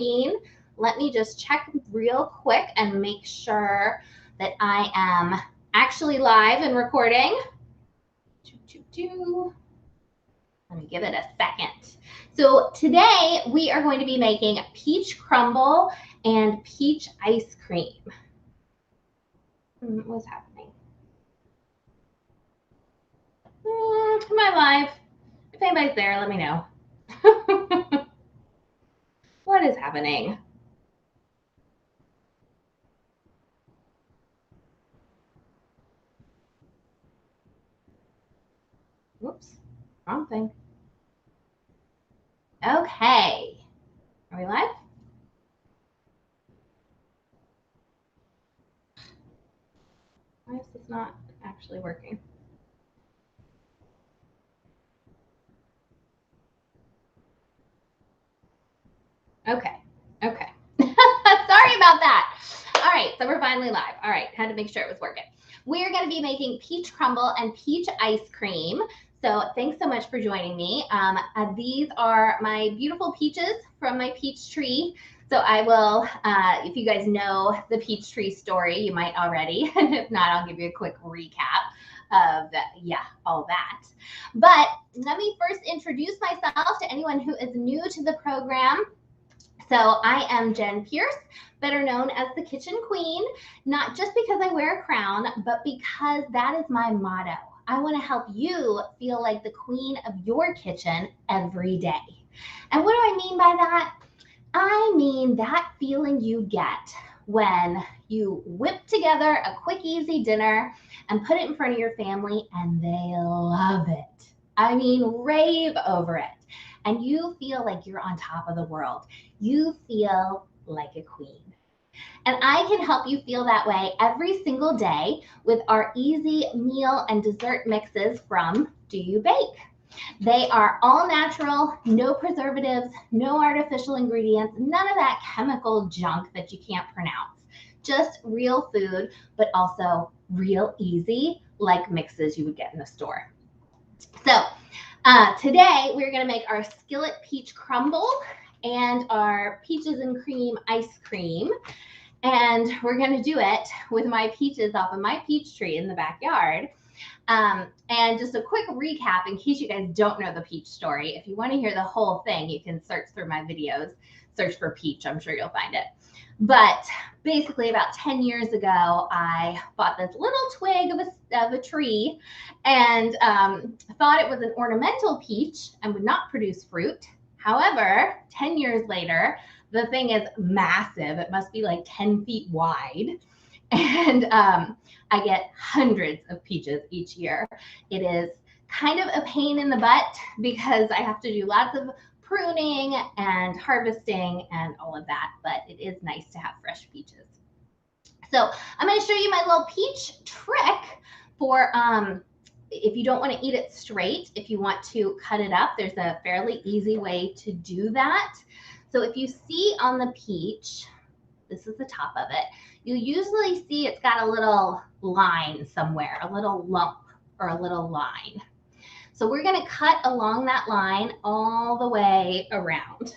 Queen. Let me just check real quick and make sure that I am actually live and recording. Let me give it a second. So today we are going to be making peach crumble and peach ice cream. What's happening? Am I live? If anybody's there, let me know. What is happening? Whoops, wrong thing. Okay, are we live? Why is this not actually working? Okay. Sorry about that. All right, so we're finally live. All right, had to make sure it was working. We're going to be making peach crumble and peach ice cream. So thanks so much for joining me. These are my beautiful peaches from my peach tree. So I will, if you guys know the peach tree story, you might already. If not, I'll give you a quick recap of all that. But let me first introduce myself to anyone who is new to the program. So I am Jenn Pierce, better known as the Kitchen Queen, not just because I wear a crown, but because that is my motto. I want to help you feel like the queen of your kitchen every day. And what do I mean by that? I mean that feeling you get when you whip together a quick, easy dinner and put it in front of your family and they love it. I mean, rave over it. And you feel like you're on top of the world. You feel like a queen. And I can help you feel that way every single day with our easy meal and dessert mixes from Do You Bake? They are all natural, no preservatives, no artificial ingredients, none of that chemical junk that you can't pronounce. Just real food, but also real easy, like mixes you would get in the store. So today we're going to make our skillet peach crumble and our peaches and cream ice cream. And we're going to do it with my peaches off of my peach tree in the backyard. And just a quick recap in case you guys don't know the peach story. If you want to hear the whole thing, you can search through my videos, search for peach. I'm sure you'll find it. But basically about 10 years ago, I bought this little twig of a tree and thought it was an ornamental peach and would not produce fruit. However, 10 years later, the thing is massive. It must be like 10 feet wide. And I get hundreds of peaches each year. It is kind of a pain in the butt because I have to do lots of pruning and harvesting and all of that, but it is nice to have fresh peaches. So I'm going to show you my little peach trick for if you don't want to eat it straight, if you want to cut it up, there's a fairly easy way to do that. So if you see on the peach, this is the top of it, you usually see it's got a little line somewhere, a little lump or a little line. So we're going to cut along that line all the way around.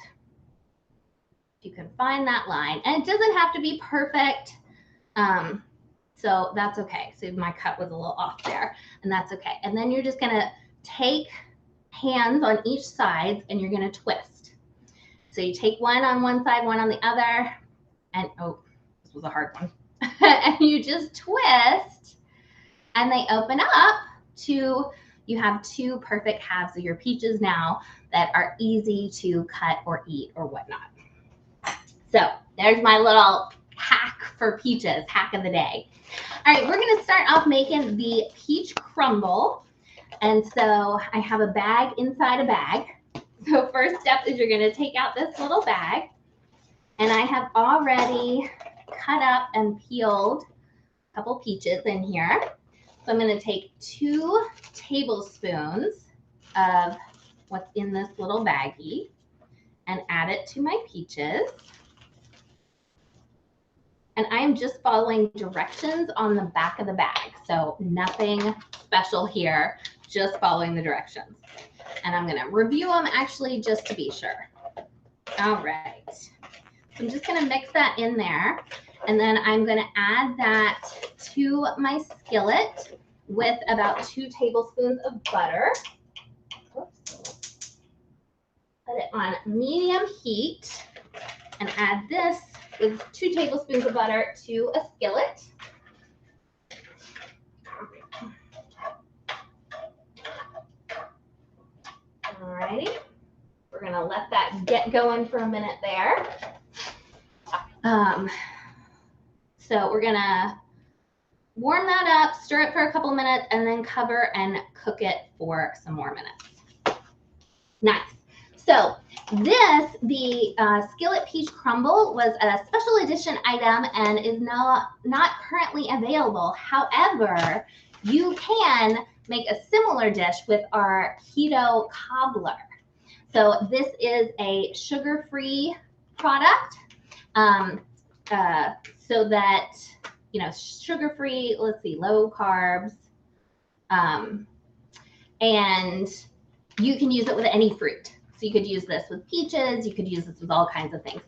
You can find that line, and it doesn't have to be perfect. So that's okay. So my cut was a little off there, and that's okay. And then you're just going to take hands on each side and you're going to twist. So you take one on one side, one on the other, and oh, this was a hard one. And you just twist and they open up to, you have two perfect halves of your peaches now that are easy to cut or eat or whatnot. So there's my little hack for peaches, hack of the day. All right, we're going to start off making the peach crumble. And so I have a bag inside a bag. So first step is you're going to take out this little bag. And I have already cut up and peeled a couple peaches in here. So I'm going to take 2 tablespoons of what's in this little baggie and add it to my peaches. And I'm just following directions on the back of the bag. So nothing special here, just following the directions. And I'm going to review them actually just to be sure. All right. So I'm just going to mix that in there. And then I'm going to add that to my skillet with about 2 tablespoons of butter. Oops. Put it on medium heat and add this with 2 tablespoons of butter to a skillet. Alrighty, we're gonna let that get going for a minute there. So we're gonna warm that up, stir it for a couple of minutes, and then cover and cook it for some more minutes. Nice. So the skillet peach crumble was a special edition item and is not currently available. However, you can make a similar dish with our keto cobbler. So this is a sugar-free product, so that, you know, sugar-free, let's see, low carbs, and you can use it with any fruit. So you could use this with peaches, you could use this with all kinds of things.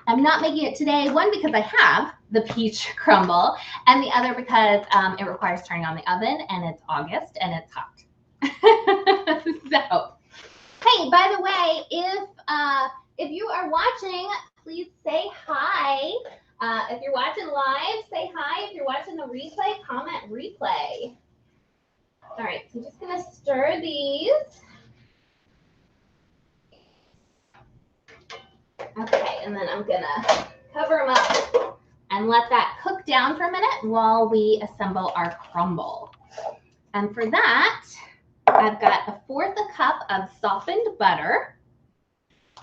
I'm not making it today, one, because I have the peach crumble, and the other because it requires turning on the oven, and it's August, and it's hot. So, hey, by the way, if you are watching, please say hi. If you're watching live, say hi. If you're watching the replay, comment replay. All right, so I'm just gonna stir these. Okay, and then I'm gonna cover them up and let that cook down for a minute while we assemble our crumble. And for that, I've got 1/4 cup of softened butter,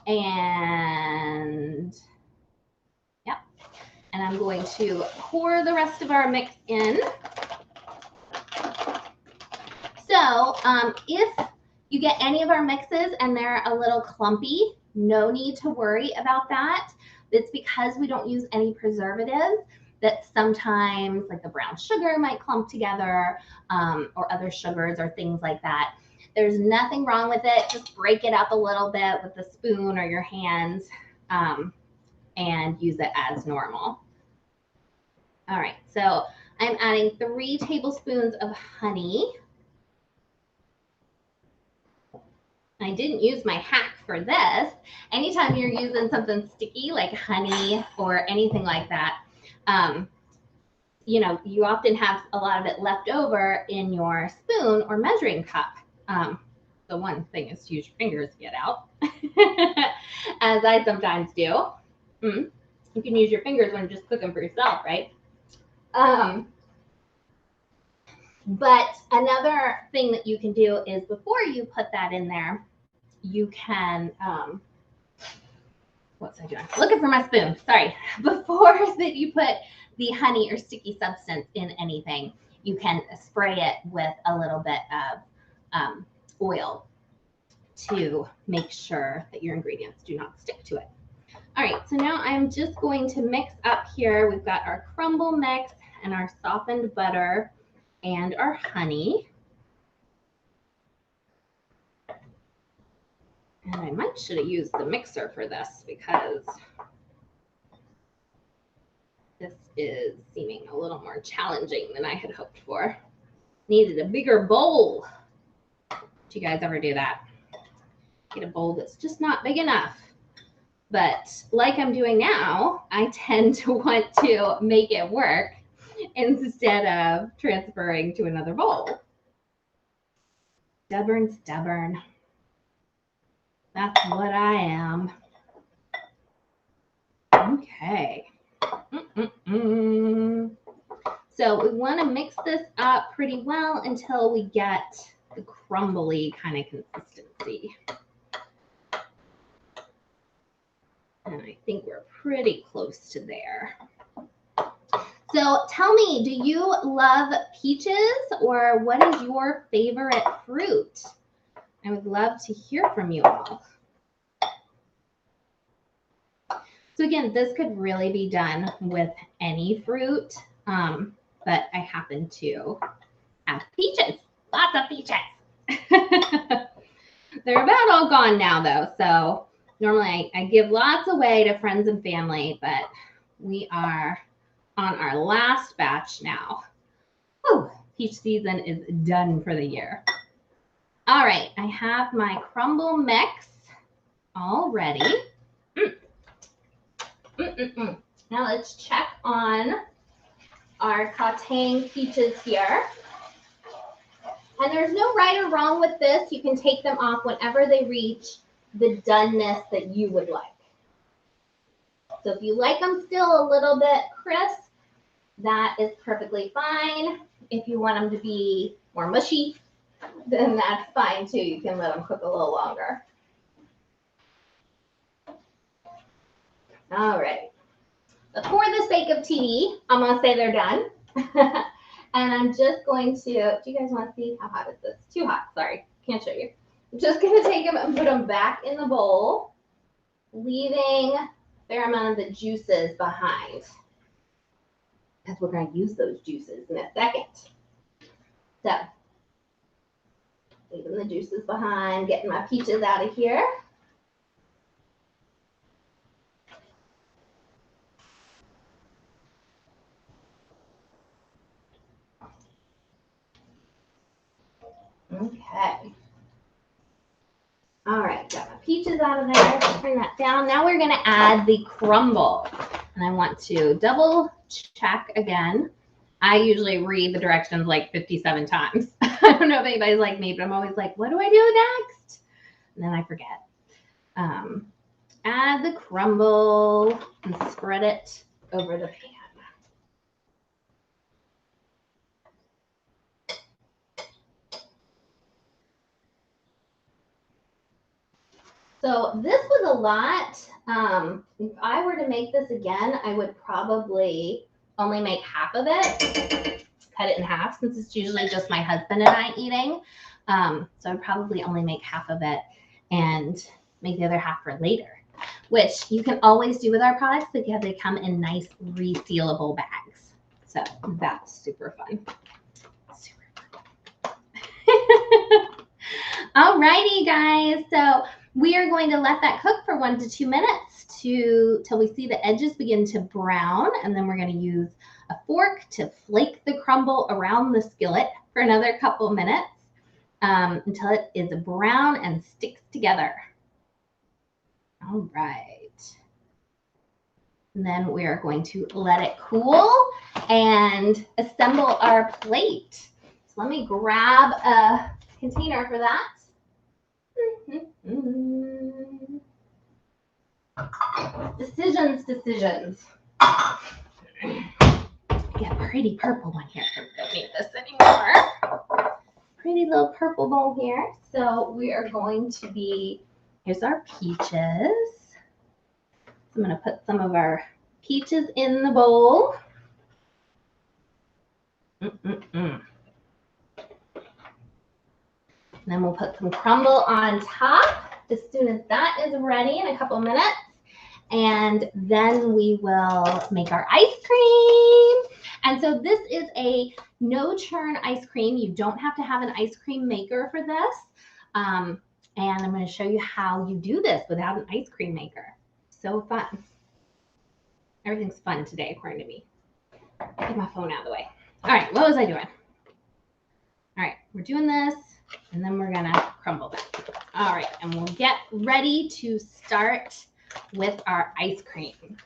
and yep, and I'm going to pour the rest of our mix in. So if you get any of our mixes and they're a little clumpy, no need to worry about that. It's because we don't use any preservatives that sometimes like the brown sugar might clump together, or other sugars or things like that. There's nothing wrong with it. Just break it up a little bit with a spoon or your hands, and use it as normal. All right, so I'm adding 3 tablespoons of honey. I didn't use my hack for this. Anytime you're using something sticky like honey or anything like that, you know, you often have a lot of it left over in your spoon or measuring cup. The one thing is to use your fingers to get out, as I sometimes do. You can use your fingers when you're just cooking for yourself, right? But another thing that you can do is before you put that in there, you can, what's I doing? Looking for my spoon, sorry. Before that you put the honey or sticky substance in anything, you can spray it with a little bit of oil to make sure that your ingredients do not stick to it. All right, so now I'm just going to mix up here. We've got our crumble mix and our softened butter and our honey. And I might should have used the mixer for this because this is seeming a little more challenging than I had hoped for. Needed a bigger bowl. Do you guys ever do that? Get a bowl that's just not big enough. But like I'm doing now, I tend to want to make it work instead of transferring to another bowl. Stubborn, stubborn. That's what I am. Okay. So we want to mix this up pretty well until we get the crumbly kind of consistency. And I think we're pretty close to there. So tell me, do you love peaches, or what is your favorite fruit? I would love to hear from you all. So again, this could really be done with any fruit, but I happen to have peaches, lots of peaches. They're about all gone now though, so Normally I give lots away to friends and family, but we are on our last batch now. Whew, peach season is done for the year. All right, I have my crumble mix all ready. Now let's check on our Katang peaches here. And there's no right or wrong with this. You can take them off whenever they reach the doneness that you would like. So if you like them still a little bit crisp, that is perfectly fine. If you want them to be more mushy, then that's fine too. You can let them cook a little longer. All right. But for the sake of TV, I'm going to say they're done. And I'm just going to, do you guys want to see how hot is this? Too hot, sorry, can't show you. I'm just going to take them and put them back in the bowl, leaving a fair amount of the juices behind, because we're going to use those juices in a second. So, leaving the juices behind, getting my peaches out of here. Okay. All right, got my peaches out of there. Turn that down. Now we're going to add the crumble. And I want to double check again. I usually read the directions like 57 times. I don't know if anybody's like me, but I'm always like, what do I do next? And then I forget. Add the crumble and spread it over the pan. So this was a lot. If I were to make this again, I would probably only make half of it, cut it in half, since it's usually just my husband and I eating. So I'd probably only make half of it and make the other half for later, which you can always do with our products because they come in nice resealable bags. So that's super fun. Super fun. All righty, guys. So we are going to let that cook for 1 to 2 minutes till we see the edges begin to brown. And then we're going to use a fork to flake the crumble around the skillet for another couple minutes until it is brown and sticks together. All right. And then we are going to let it cool and assemble our plate. So let me grab a container for that. Decisions. Get a pretty purple one here. We don't need this anymore. Pretty little purple bowl here. So we are going to be, here's our peaches. I'm going to put some of our peaches in the bowl. And then we'll put some crumble on top as soon as that is ready in a couple minutes. And then we will make our ice cream. And so this is a no churn ice cream. You don't have to have an ice cream maker for this. And I'm going to show you how you do this without an ice cream maker. So fun. Everything's fun today, according to me. Get my phone out of the way. All right, what was I doing? All right, we're doing this, and then we're gonna crumble that. All right, and we'll get ready to start with our ice cream.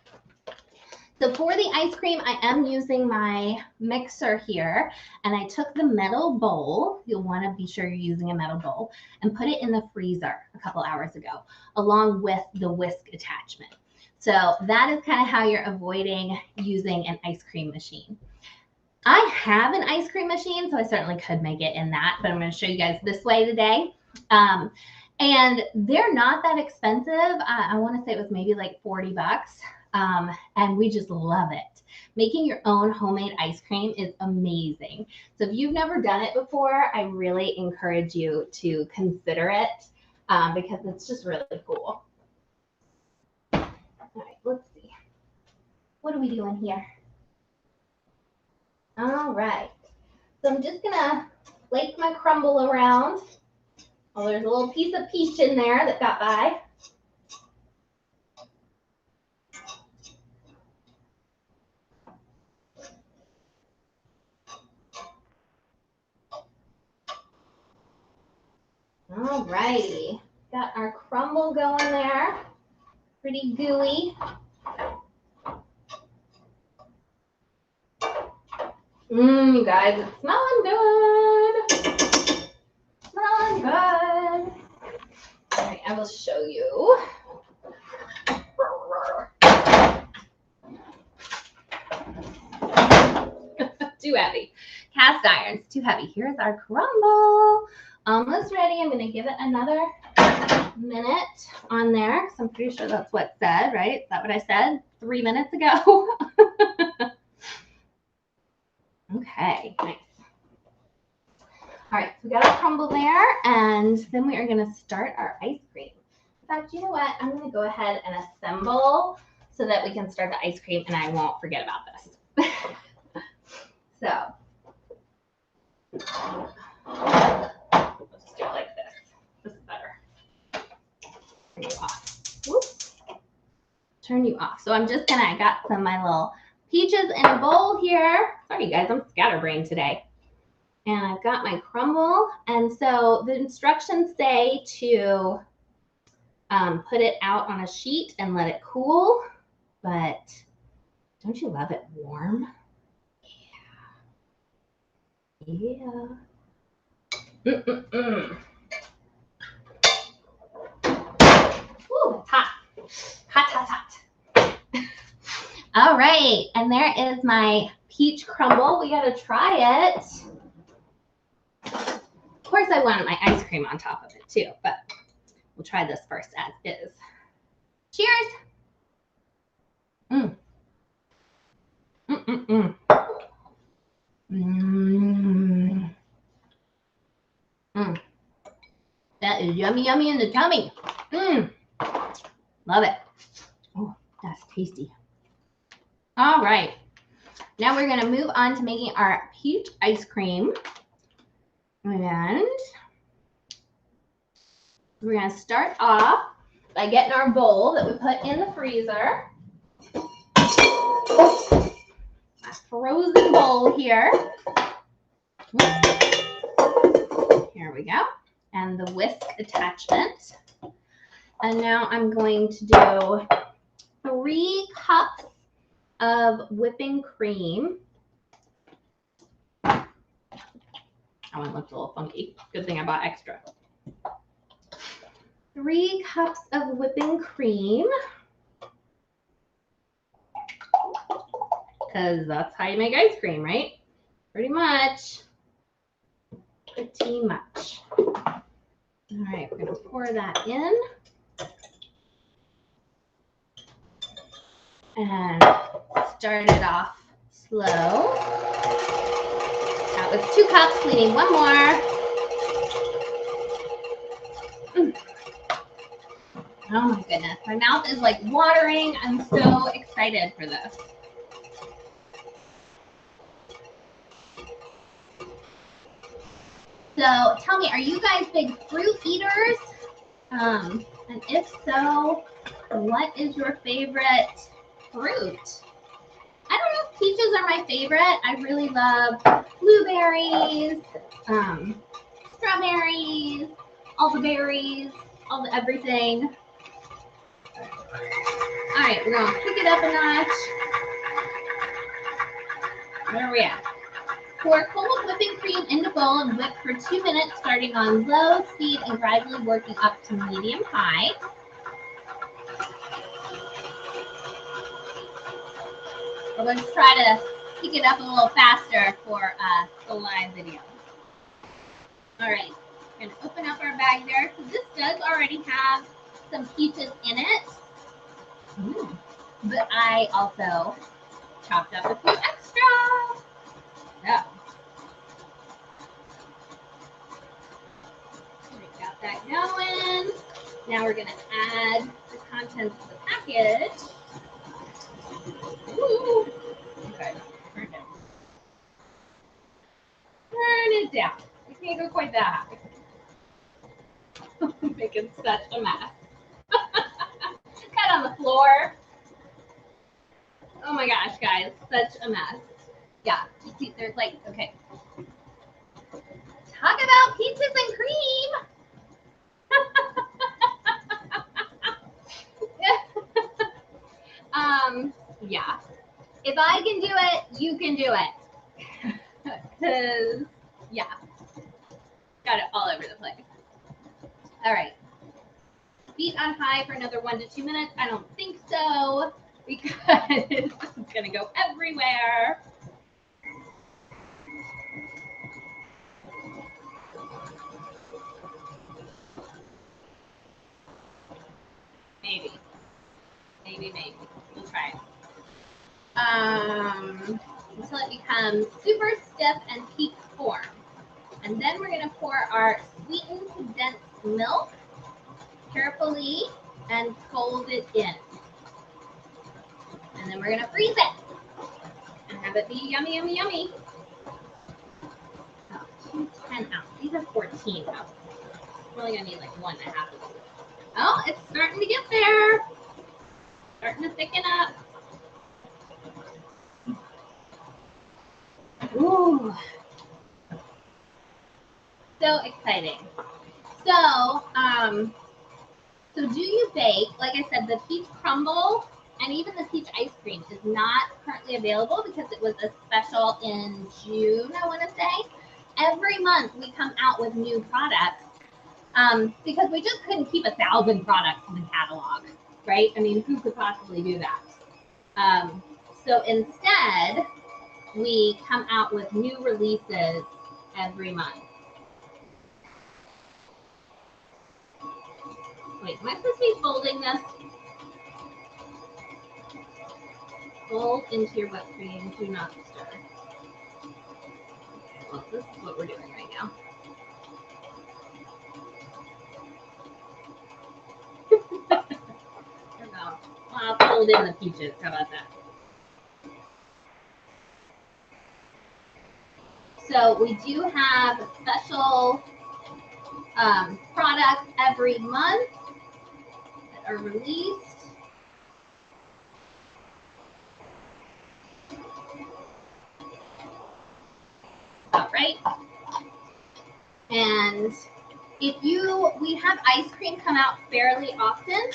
So for the ice cream, I am using my mixer here, and I took the metal bowl. You'll want to be sure you're using a metal bowl, and put it in the freezer a couple hours ago, along with the whisk attachment. So that is kind of how you're avoiding using an ice cream machine. I have an ice cream machine, so I certainly could make it in that, but I'm going to show you guys this way today. And they're not that expensive. I want to say it was maybe like 40 bucks. And we just love it. Making your own homemade ice cream is amazing. So if you've never done it before, I really encourage you to consider it because it's just really cool. All right, let's see. What are we doing here? All right. So I'm just gonna flake my crumble around. Oh, there's a little piece of peach in there that got by. All righty. Got our crumble going there. Pretty gooey. You guys, it's smelling good. Smelling good. All right, I will show you. Too heavy. Cast iron's too heavy. Here's our crumble. Almost ready. I'm going to give it another minute on there because I'm pretty sure that's what it said, right? Is that what I said 3 minutes ago? Okay, nice. All right, so we got our crumble there, and then we are going to start our ice cream. In fact, you know what? I'm going to go ahead and assemble so that we can start the ice cream, and I won't forget about this. So let's just do it like this. This is better. Turn you off. Whoops. Turn you off. So I'm just gonna, I got some of my little peaches in a bowl here. Sorry guys, I'm scatterbrained today. And I've got my crumble. And so the instructions say to put it out on a sheet and let it cool. But don't you love it warm? Yeah. Ooh, it's hot. Hot, hot, hot. All right, and there is my peach crumble. We gotta try it. Of course, I wanted my ice cream on top of it too, but we'll try this first as is. Cheers. That is yummy, yummy in the tummy. Love it. Oh, that's tasty. All right. Now we're going to move on to making our peach ice cream. And we're going to start off by getting our bowl that we put in the freezer. A frozen bowl here. Here we go. And the whisk attachment. And now I'm going to do 3 cups of whipping cream. That one looks a little funky. Good thing I bought extra. 3 cups of whipping cream. Because that's how you make ice cream, right? Pretty much. Pretty much. All right, we're going to pour that in. And start it off slow. That was 2 cups. We need 1 more. Oh my goodness. My mouth is like watering. I'm so excited for this. So tell me, are you guys big fruit eaters? And if so, what is your favorite fruit? I don't know if peaches are my favorite. I really love blueberries, strawberries, all the berries, all the everything. All right, we're going to pick it up a notch. Where are we at? Pour cold whipping cream into bowl and whip for 2 minutes, starting on low speed and gradually working up to medium-high. We're going to try to pick it up a little faster for the live video. All right, we're going to open up our bag there. So this does already have some peaches in it, but I also chopped up a few extra. So, we got that going. Now we're going to add the contents of the package. Ooh. Okay, turn it down. Turn it down. We can't go quite that high. I'm making such a mess. Cut on the floor. Oh my gosh, guys, such a mess. Yeah, you see, there's like, okay. Talk about pizzas and cream. Yeah. If I can do it, you can do it. Because, yeah. Got it all over the place. All right. Feet on high for another 1 to 2 minutes. I don't think so, because it's going to go everywhere. Maybe. We'll try it. Until it becomes super stiff and peak form. And then we're going to pour our sweetened condensed milk carefully and fold it in. And then we're going to freeze it and have it be yummy, yummy, yummy. Oh, 2 10 ounce. These are 14 ounces. I'm only going to need like 1.5 of these. Oh, it's starting to get there. Starting to thicken up. Ooh. So exciting. So do you bake? Like I said, the peach crumble and even the peach ice cream is not currently available because it was a special in June, I want to say. Every month we come out with new products because we just couldn't keep 1,000 products in the catalog, right? I mean, who could possibly do that? So instead, we come out with new releases every month. Wait, am I supposed to be folding this? Fold into your whipped cream, do not stir. Well, this is what we're doing right now. There we go. I'll fold in the peaches. How about that? So we do have special products every month that are released. All right. And we have ice cream come out fairly often.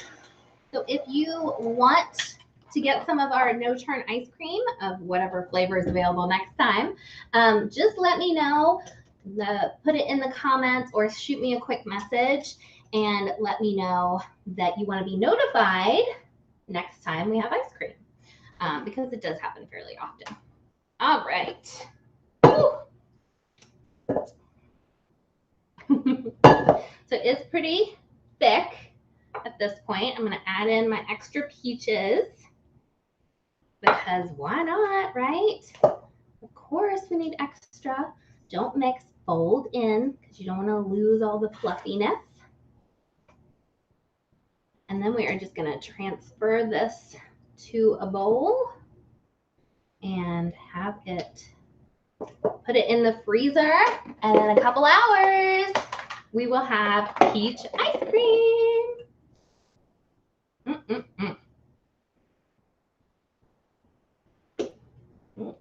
So if you want to get some of our no-churn ice cream of whatever flavor is available next time, just let me know. Put it in the comments or shoot me a quick message and let me know that you want to be notified next time we have ice cream, because it does happen fairly often. All right. So it's pretty thick at this point. I'm going to add in my extra peaches because why not, right? Of course we need extra. Don't mix, fold in because you don't want to lose all the fluffiness. And then we are just going to transfer this to a bowl and have it, put it in the freezer, and in a couple hours we will have peach ice cream. I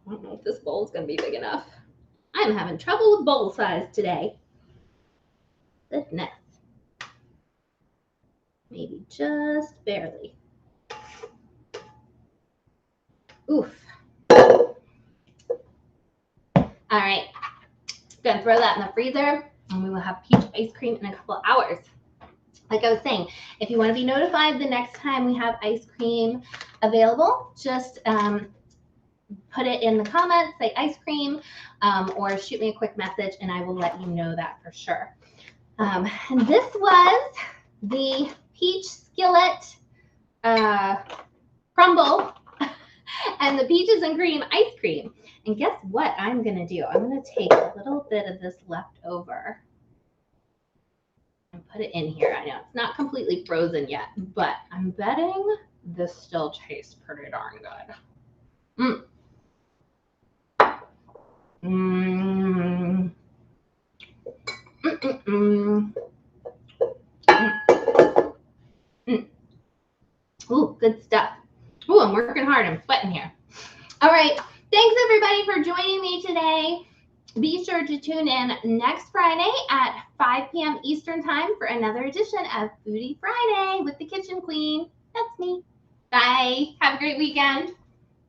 don't know if this bowl is going to be big enough. I'm having trouble with bowl size today. Goodness. Maybe just barely. Oof. All right. Gonna throw that in the freezer and we will have peach ice cream in a couple of hours. Like I was saying, if you want to be notified the next time we have ice cream available, just put it in the comments, say ice cream, or shoot me a quick message and I will let you know that for sure. And this was the peach skillet crumble and the peaches and cream ice cream. And guess what I'm going to do? I'm going to take a little bit of this leftover and put it in here. I know it's not completely frozen yet, but I'm betting this still tastes pretty darn good. Ooh, good stuff. Ooh, I'm working hard. I'm sweating here. All right. Thanks, everybody, for joining me today. Be sure to tune in next Friday at 5 p.m. Eastern Time for another edition of Foodie Friday with the Kitchen Queen. That's me. Bye. Have a great weekend.